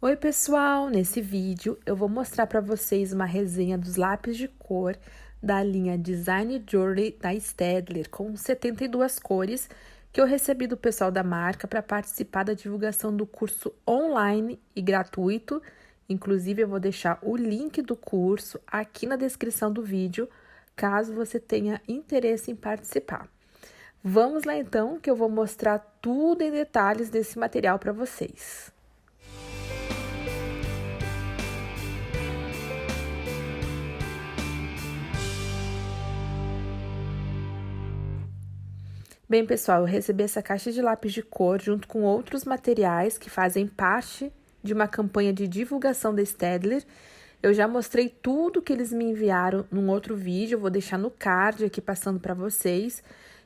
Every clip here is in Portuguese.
Oi pessoal, nesse vídeo eu vou mostrar para vocês uma resenha dos lápis de cor da linha Design Journey da Staedtler com 72 cores que eu recebi do pessoal da marca para participar da divulgação do curso online e gratuito. Inclusive eu vou deixar o link do curso aqui na descrição do vídeo, caso você tenha interesse em participar. Vamos lá então que eu vou mostrar tudo em detalhes desse material para vocês. Bem, pessoal, eu recebi essa caixa de lápis de cor junto com outros materiais que fazem parte de uma campanha de divulgação da Staedtler. Eu já mostrei tudo que eles me enviaram num outro vídeo, eu vou deixar no card aqui passando para vocês.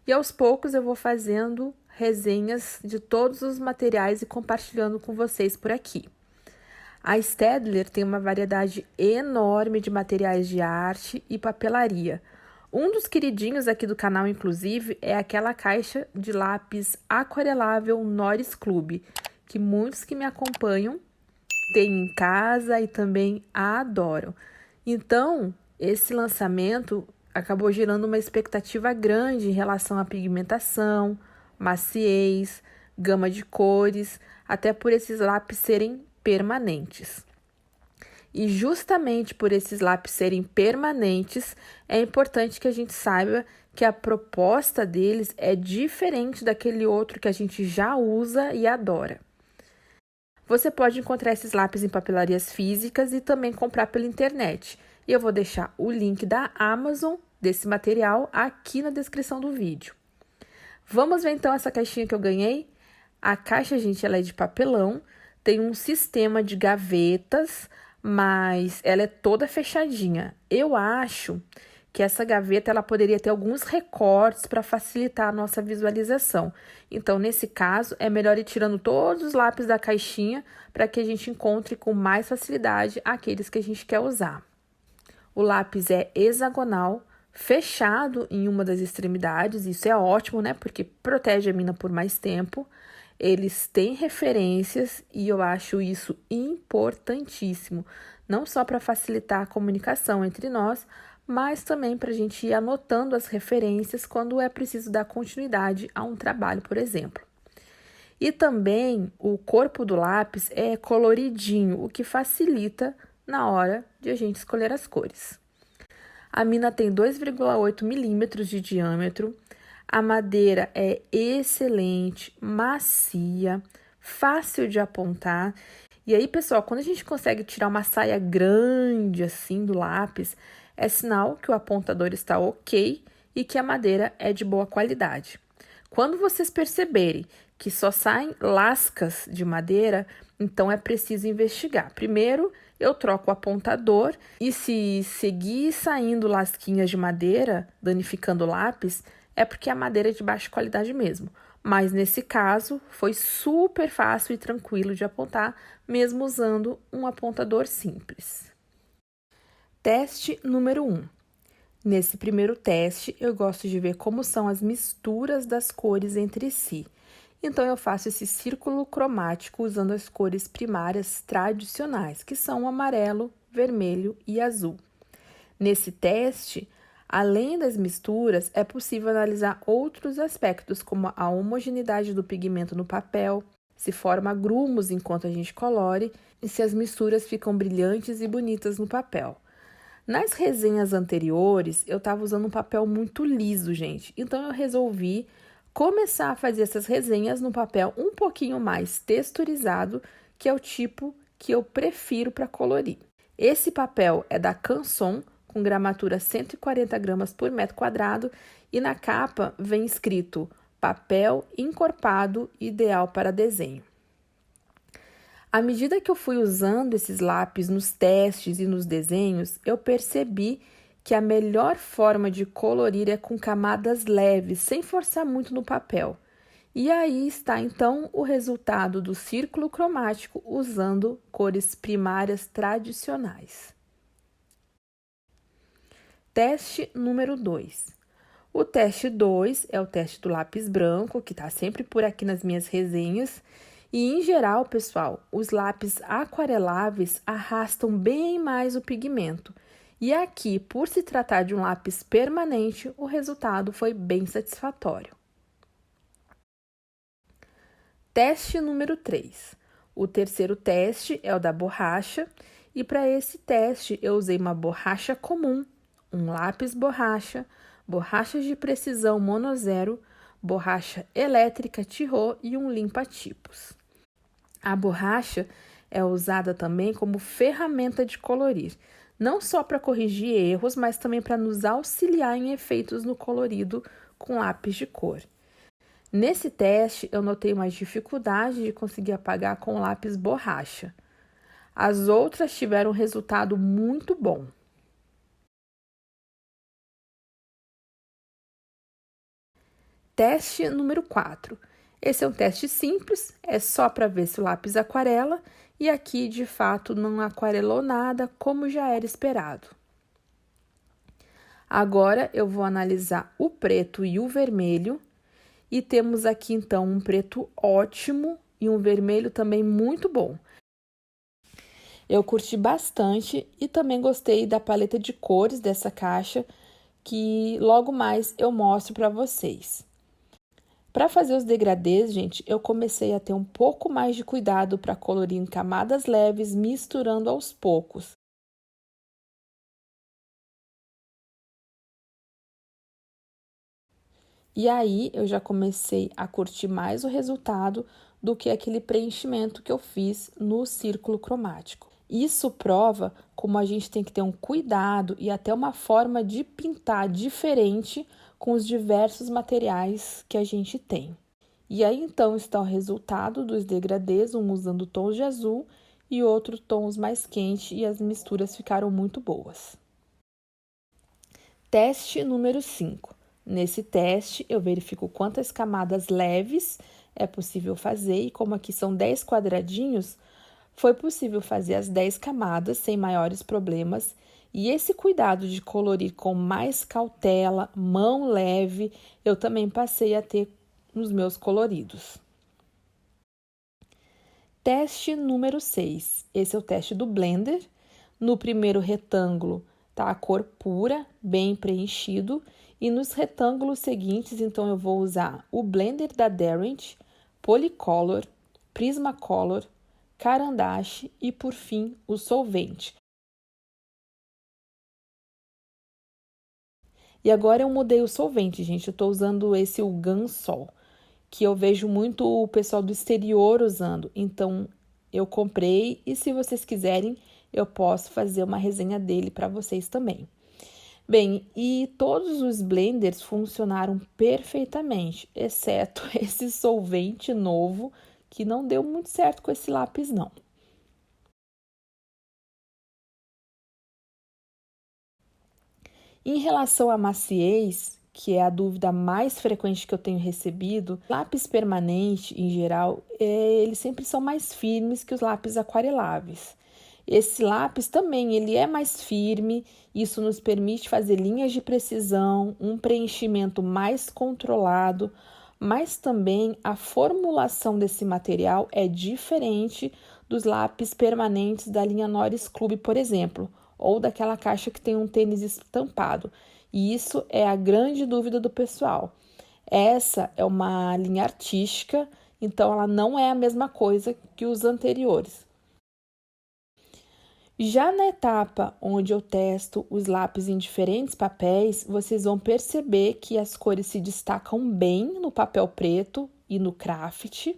E aos poucos eu vou fazendo resenhas de todos os materiais e compartilhando com vocês por aqui. A Staedtler tem uma variedade enorme de materiais de arte e papelaria. Um dos queridinhos aqui do canal, inclusive, é aquela caixa de lápis aquarelável Norris Club, que muitos que me acompanham têm em casa e também a adoram. Então, esse lançamento acabou gerando uma expectativa grande em relação à pigmentação, maciez, gama de cores, até por esses lápis serem permanentes. E justamente por esses lápis serem permanentes, é importante que a gente saiba que a proposta deles é diferente daquele outro que a gente já usa e adora. Você pode encontrar esses lápis em papelarias físicas e também comprar pela internet. E eu vou deixar o link da Amazon desse material aqui na descrição do vídeo. Vamos ver então essa caixinha que eu ganhei? A caixa, gente, ela é de papelão, tem um sistema de gavetas, mas ela é toda fechadinha. Eu acho que essa gaveta ela poderia ter alguns recortes para facilitar a nossa visualização. Então, nesse caso, é melhor ir tirando todos os lápis da caixinha para que a gente encontre com mais facilidade aqueles que a gente quer usar. O lápis é hexagonal, fechado em uma das extremidades, isso é ótimo, né? Porque protege a mina por mais tempo. Eles têm referências e eu acho isso importantíssimo, não só para facilitar a comunicação entre nós, mas também para a gente ir anotando as referências quando é preciso dar continuidade a um trabalho, por exemplo. E também o corpo do lápis é coloridinho, o que facilita na hora de a gente escolher as cores. A mina tem 2,8 milímetros de diâmetro. A madeira é excelente, macia, fácil de apontar. E aí, pessoal, quando a gente consegue tirar uma saia grande assim do lápis, é sinal que o apontador está ok e que a madeira é de boa qualidade. Quando vocês perceberem que só saem lascas de madeira, então é preciso investigar. Primeiro, eu troco o apontador e se seguir saindo lasquinhas de madeira, danificando o lápis, é porque a madeira é de baixa qualidade mesmo. Mas nesse caso, foi super fácil e tranquilo de apontar, mesmo usando um apontador simples. Teste número 1. Nesse primeiro teste, eu gosto de ver como são as misturas das cores entre si. Então, eu faço esse círculo cromático usando as cores primárias tradicionais, que são o amarelo, vermelho e azul. Nesse teste, além das misturas, é possível analisar outros aspectos, como a homogeneidade do pigmento no papel, se forma grumos enquanto a gente colore e se as misturas ficam brilhantes e bonitas no papel. Nas resenhas anteriores, eu estava usando um papel muito liso, gente, então eu resolvi começar a fazer essas resenhas no papel um pouquinho mais texturizado, que é o tipo que eu prefiro para colorir. Esse papel é da Canson, com gramatura 140 gramas por metro quadrado, e na capa vem escrito papel encorpado ideal para desenho. À medida que eu fui usando esses lápis nos testes e nos desenhos, eu percebi que a melhor forma de colorir é com camadas leves, sem forçar muito no papel. E aí está então o resultado do círculo cromático usando cores primárias tradicionais. Teste número 2. O teste 2 é o teste do lápis branco, que está sempre por aqui nas minhas resenhas. E, em geral, pessoal, os lápis aquareláveis arrastam bem mais o pigmento. E aqui, por se tratar de um lápis permanente, o resultado foi bem satisfatório. Teste número 3. O terceiro teste é o da borracha, e para esse teste eu usei uma borracha comum, um lápis borracha, borrachas de precisão monozero, borracha elétrica Tirot e um limpa-tipos. A borracha é usada também como ferramenta de colorir, não só para corrigir erros, mas também para nos auxiliar em efeitos no colorido com lápis de cor. Nesse teste, eu notei uma dificuldade de conseguir apagar com lápis borracha. As outras tiveram um resultado muito bom. Teste número 4. Esse é um teste simples, é só para ver se o lápis aquarela, e aqui de fato não aquarelou nada, como já era esperado. Agora eu vou analisar o preto e o vermelho, e temos aqui então um preto ótimo e um vermelho também muito bom. Eu curti bastante e também gostei da paleta de cores dessa caixa, que logo mais eu mostro para vocês. Para fazer os degradês, gente, eu comecei a ter um pouco mais de cuidado para colorir em camadas leves, misturando aos poucos. E aí eu já comecei a curtir mais o resultado do que aquele preenchimento que eu fiz no círculo cromático. Isso prova como a gente tem que ter um cuidado e até uma forma de pintar diferente com os diversos materiais que a gente tem. E aí então está o resultado dos degradês, um usando tons de azul e outro tons mais quentes, e as misturas ficaram muito boas. Teste número 5. Nesse teste, eu verifico quantas camadas leves é possível fazer, e como aqui são 10 quadradinhos, foi possível fazer as 10 camadas sem maiores problemas, e esse cuidado de colorir com mais cautela, mão leve, eu também passei a ter nos meus coloridos. Teste número 6. Esse é o teste do Blender. No primeiro retângulo tá a cor pura, bem preenchido, e nos retângulos seguintes, então, eu vou usar o Blender da Derwent, Polycolor, Prismacolor, Caran-d'Ache e, por fim, o solvente. E agora eu mudei o solvente, gente. Eu tô usando esse o Gansol, que eu vejo muito o pessoal do exterior usando. Então, eu comprei, e se vocês quiserem, eu posso fazer uma resenha dele para vocês também. Bem, e todos os blenders funcionaram perfeitamente, exceto esse solvente novo, que não deu muito certo com esse lápis, não. Em relação à maciez, que é a dúvida mais frequente que eu tenho recebido, lápis permanente, em geral, eles sempre são mais firmes que os lápis aquareláveis. Esse lápis também, ele é mais firme, isso nos permite fazer linhas de precisão, um preenchimento mais controlado, mas também a formulação desse material é diferente dos lápis permanentes da linha Norris Club, por exemplo, ou daquela caixa que tem um tênis estampado. E isso é a grande dúvida do pessoal. Essa é uma linha artística, então ela não é a mesma coisa que os anteriores. Já na etapa onde eu testo os lápis em diferentes papéis, vocês vão perceber que as cores se destacam bem no papel preto e no craft.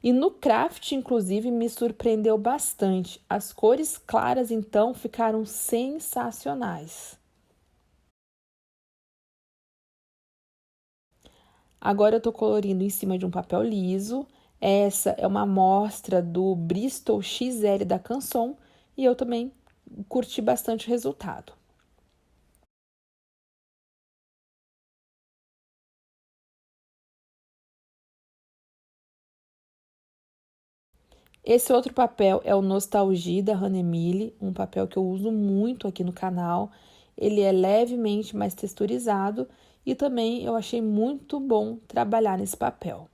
E no craft, inclusive, me surpreendeu bastante. As cores claras, então, ficaram sensacionais. Agora eu tô colorindo em cima de um papel liso. Essa é uma amostra do Bristol XL da Canson, e eu também curti bastante o resultado. Esse outro papel é o Nostalgia da Hanemille, um papel que eu uso muito aqui no canal. Ele é levemente mais texturizado e também eu achei muito bom trabalhar nesse papel.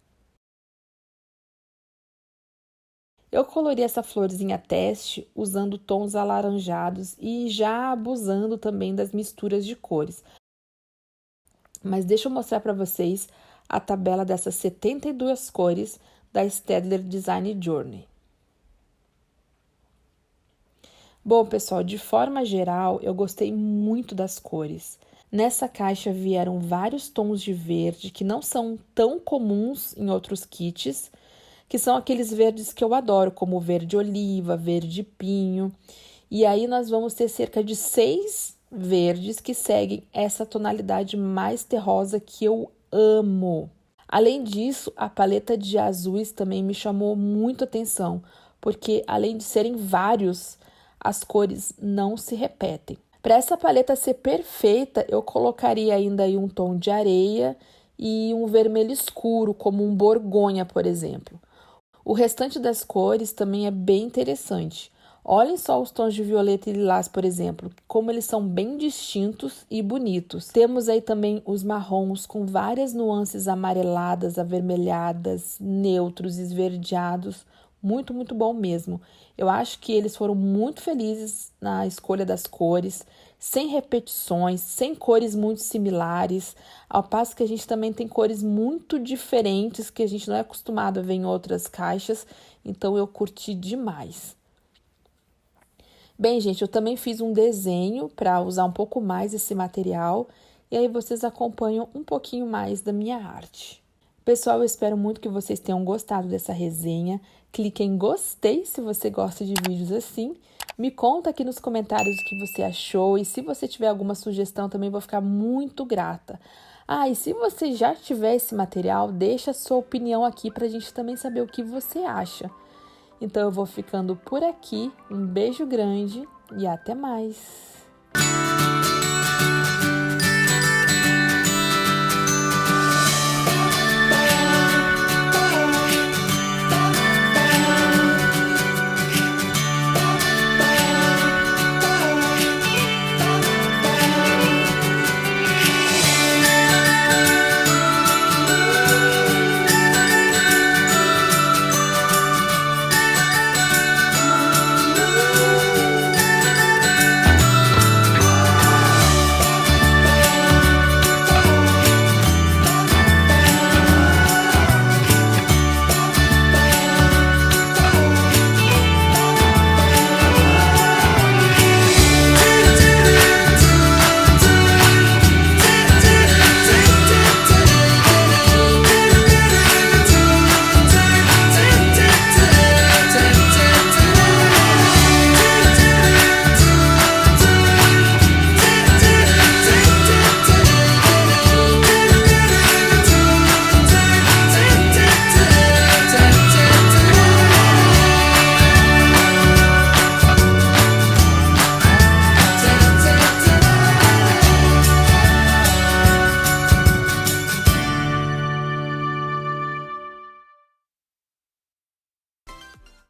Eu colori essa florzinha teste usando tons alaranjados e já abusando também das misturas de cores. Mas deixa eu mostrar para vocês a tabela dessas 72 cores da Staedtler Design Journey. Bom, pessoal, de forma geral, eu gostei muito das cores. Nessa caixa vieram vários tons de verde que não são tão comuns em outros kits, que são aqueles verdes que eu adoro, como verde oliva, verde pinho. E aí nós vamos ter cerca de 6 verdes que seguem essa tonalidade mais terrosa que eu amo. Além disso, a paleta de azuis também me chamou muito atenção, porque além de serem vários, as cores não se repetem. Para essa paleta ser perfeita, eu colocaria ainda aí um tom de areia e um vermelho escuro, como um borgonha, por exemplo. O restante das cores também é bem interessante. Olhem só os tons de violeta e lilás, por exemplo, como eles são bem distintos e bonitos. Temos aí também os marrons com várias nuances amareladas, avermelhadas, neutros, esverdeados. Muito, muito bom mesmo. Eu acho que eles foram muito felizes na escolha das cores, sem repetições, sem cores muito similares, ao passo que a gente também tem cores muito diferentes que a gente não é acostumado a ver em outras caixas, então eu curti demais. Bem, gente, eu também fiz um desenho para usar um pouco mais esse material e aí vocês acompanham um pouquinho mais da minha arte. Pessoal, eu espero muito que vocês tenham gostado dessa resenha. Clique em gostei se você gosta de vídeos assim. Me conta aqui nos comentários o que você achou e se você tiver alguma sugestão também vou ficar muito grata. Ah, e se você já tiver esse material, deixa a sua opinião aqui para a gente também saber o que você acha. Então eu vou ficando por aqui. Um beijo grande e até mais!